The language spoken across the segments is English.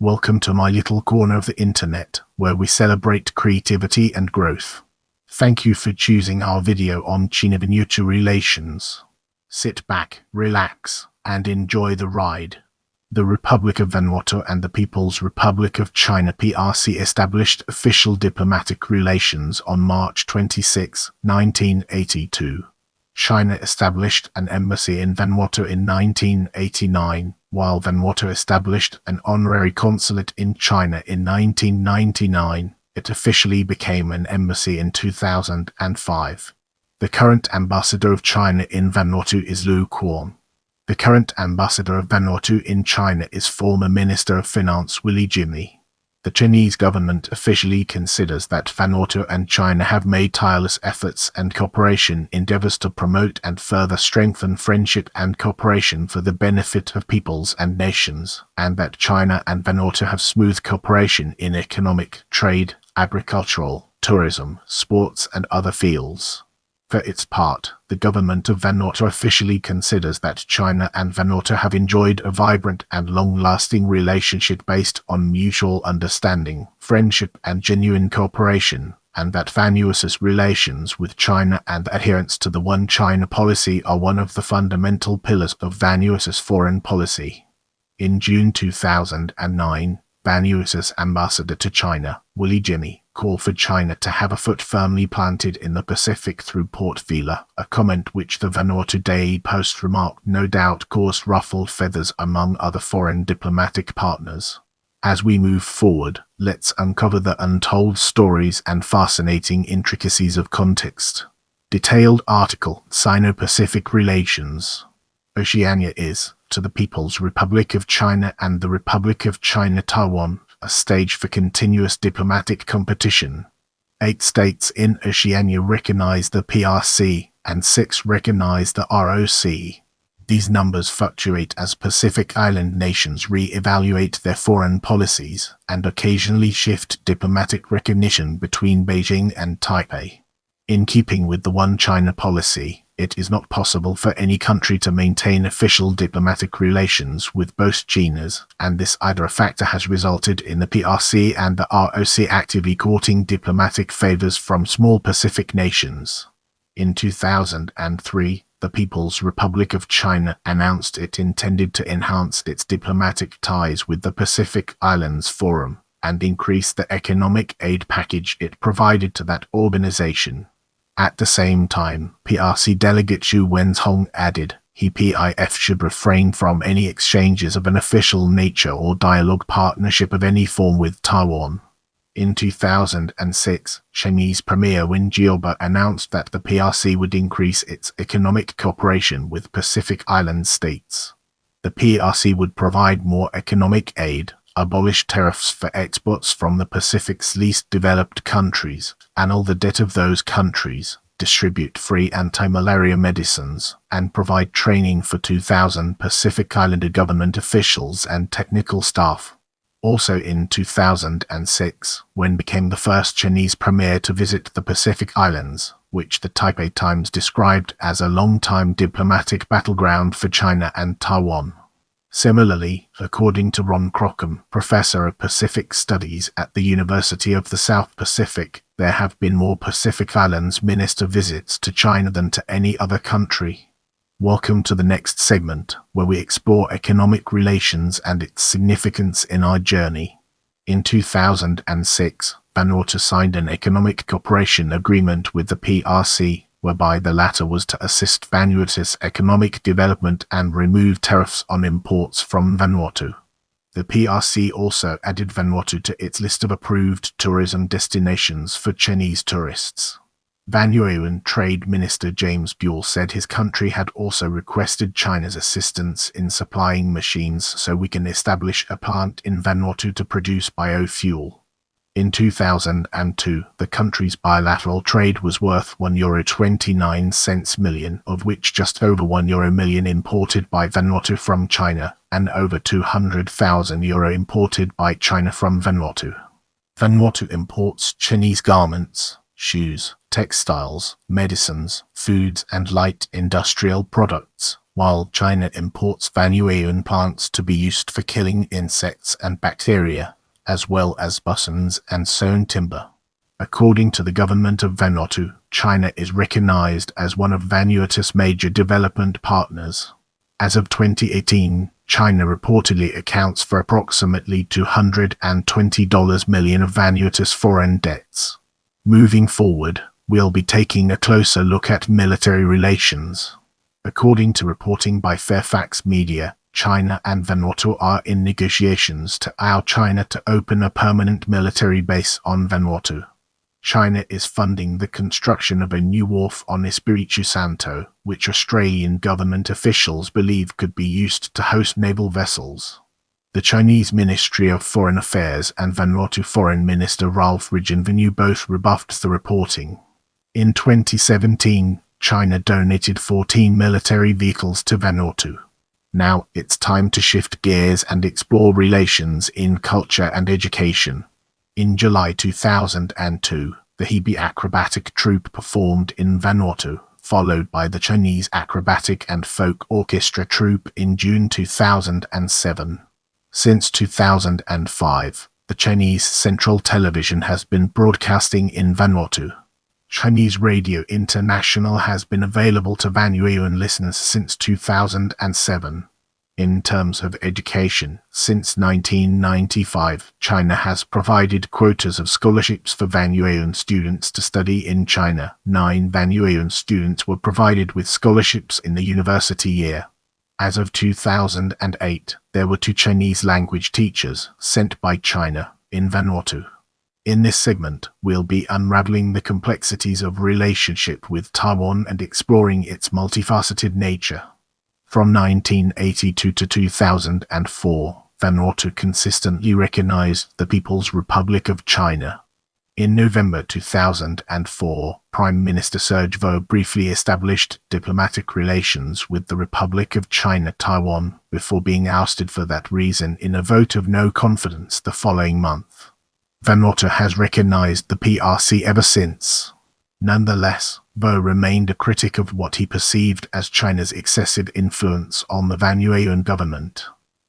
Welcome to my little corner of the internet, where we celebrate creativity and growth. Thank you for choosing our video on China and Vanuatu relations. Sit back, relax, and enjoy the ride. The Republic of Vanuatu and the People's Republic of China (PRC) established official diplomatic relations on March 26, 1982. China established an embassy in Vanuatu in 1989, while Vanuatu established an honorary consulate in China in 1999. It officially became an embassy in 2005. The current ambassador of China in Vanuatu is Liu Quan. The current ambassador of Vanuatu in China is former Minister of Finance Willie. The Chinese government officially considers that Vanuatu and China have made tireless efforts and cooperation endeavors to promote and further strengthen friendship and cooperation for the benefit of peoples and nations, and that China and Vanuatu have smooth cooperation in economic, trade, agricultural, tourism, sports, and other fields. For its part, the government of Vanuatu officially considers that China and Vanuatu have enjoyed a vibrant and long-lasting relationship based on mutual understanding, friendship, and genuine cooperation, and that Vanuatu's relations with China and adherence to the One China policy are one of the fundamental pillars of Vanuatu's foreign policy. In June 2009, Vanuatu's ambassador to China, Willie, called for China to have a foot firmly planted in the Pacific through Port Vila, a comment which the Vanuatu Daily Post remarked no doubt caused ruffled feathers among other foreign diplomatic partners. As we move forward, let's uncover the untold stories and fascinating intricacies of context. Detailed article, SinoPacific Relations. Oceania is, to the People's Republic of China and the Republic of China Taiwan, a stage for continuous diplomatic competition. 8 states in Oceania recognize the PRC, and 6 recognize the ROC. These numbers fluctuate as Pacific Island nations re-evaluate their foreign policies, and occasionally shift diplomatic recognition between Beijing and Taipei. In keeping with the One China policy, it is not possible for any country to maintain official diplomatic relations with both Chinas, and this either factor has resulted in the PRC and the ROC actively courting diplomatic favors from small Pacific nations. In 2003, the People's Republic of China announced it intended to enhance its diplomatic ties with the Pacific Islands Forum, and increase the economic aid package it provided to that organization. At the same time, PRC delegate Xu Wenzhong added, PIF should refrain from any exchanges of an official nature or dialogue partnership of any form with Taiwan. In 2006, Chinese Premier Wen Jiabao announced that the PRC would increase its economic cooperation with Pacific Island states. The PRC would provide more economic aid, abolish tariffs for exports from the Pacific's least developed countries, annul the debt of those countries, distribute free anti-malaria medicines, and provide training for 2,000 Pacific Islander government officials and technical staff. Also in 2006, Wen became the first Chinese premier to visit the Pacific Islands, which the Taipei Times described as a long-time diplomatic battleground for China and Taiwan. Similarly, according to Ron Crockham, professor of Pacific Studies at the University of the South Pacific, there have been more Pacific Islands minister visits to China than to any other country. Welcome to the next segment, where we explore economic relations and its significance in our journey. In 2006, Vanuatu signed an economic cooperation agreement with the PRC, whereby the latter was to assist Vanuatu's economic development and remove tariffs on imports from Vanuatu. The PRC also added Vanuatu to its list of approved tourism destinations for Chinese tourists. Vanuatuan Trade Minister James Buell said his country had also requested China's assistance in supplying machines so we can establish a plant in Vanuatu to produce biofuel. In 2002, the country's bilateral trade was worth €1.29 million, of which just over €1 million imported by Vanuatu from China, and over €200,000 imported by China from Vanuatu. Vanuatu imports Chinese garments, shoes, textiles, medicines, foods, and light industrial products, while China imports Vanuatuan plants to be used for killing insects and bacteria, as well as bussons and sawn timber. According to the government of Vanuatu, China is recognized as one of Vanuatu's major development partners. As of 2018, China reportedly accounts for approximately $220 million of Vanuatu's foreign debts. Moving forward, we'll be taking a closer look at military relations. According to reporting by Fairfax Media, China and Vanuatu are in negotiations to allow China to open a permanent military base on Vanuatu. China is funding the construction of a new wharf on Espiritu Santo, which Australian government officials believe could be used to host naval vessels. The Chinese Ministry of Foreign Affairs and Vanuatu Foreign Minister Ralph Regenvenu both rebuffed the reporting. In 2017, China donated 14 military vehicles to Vanuatu. Now it's time to shift gears and explore relations in culture and education. In July 2002, the Hebe Acrobatic Troupe performed in Vanuatu, followed by the Chinese Acrobatic and Folk Orchestra Troupe in June 2007. Since 2005, the Chinese Central Television has been broadcasting in Vanuatu. Chinese Radio International has been available to Vanuatuan listeners since 2007. In terms of education, since 1995, China has provided quotas of scholarships for Vanuatuan students to study in China. 9 Vanuatuan students were provided with scholarships in the university year. As of 2008, there were 2 Chinese language teachers sent by China in Vanuatu. In this segment, we'll be unraveling the complexities of relationship with Taiwan and exploring its multifaceted nature. From 1982 to 2004, Vanuatu consistently recognized the People's Republic of China. In November 2004, Prime Minister Serge Vo briefly established diplomatic relations with the Republic of China, Taiwan, before being ousted for that reason in a vote of no confidence the following month. Vanuatu has recognized the PRC ever since. Nonetheless, Vo remained a critic of what he perceived as China's excessive influence on the Vanuatuan government.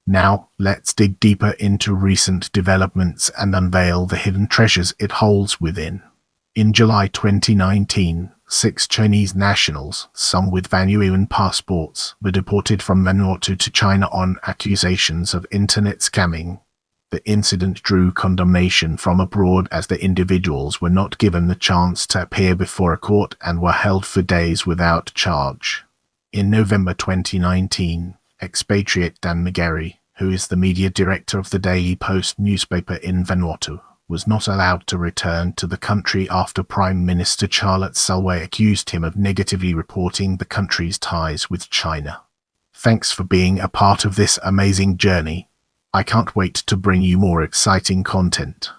Now, let's dig deeper into recent developments and unveil the hidden treasures it holds within. In July 2019, 6 Chinese nationals, some with Vanuatuan passports, were deported from Vanuatu to China on accusations of internet scamming. The incident drew condemnation from abroad as the individuals were not given the chance to appear before a court and were held for days without charge. In November 2019, expatriate Dan McGarry, who is the media director of the Daily Post newspaper in Vanuatu, was not allowed to return to the country after Prime Minister Charlotte Salway accused him of negatively reporting the country's ties with China. Thanks for being a part of this amazing journey. I can't wait to bring you more exciting content.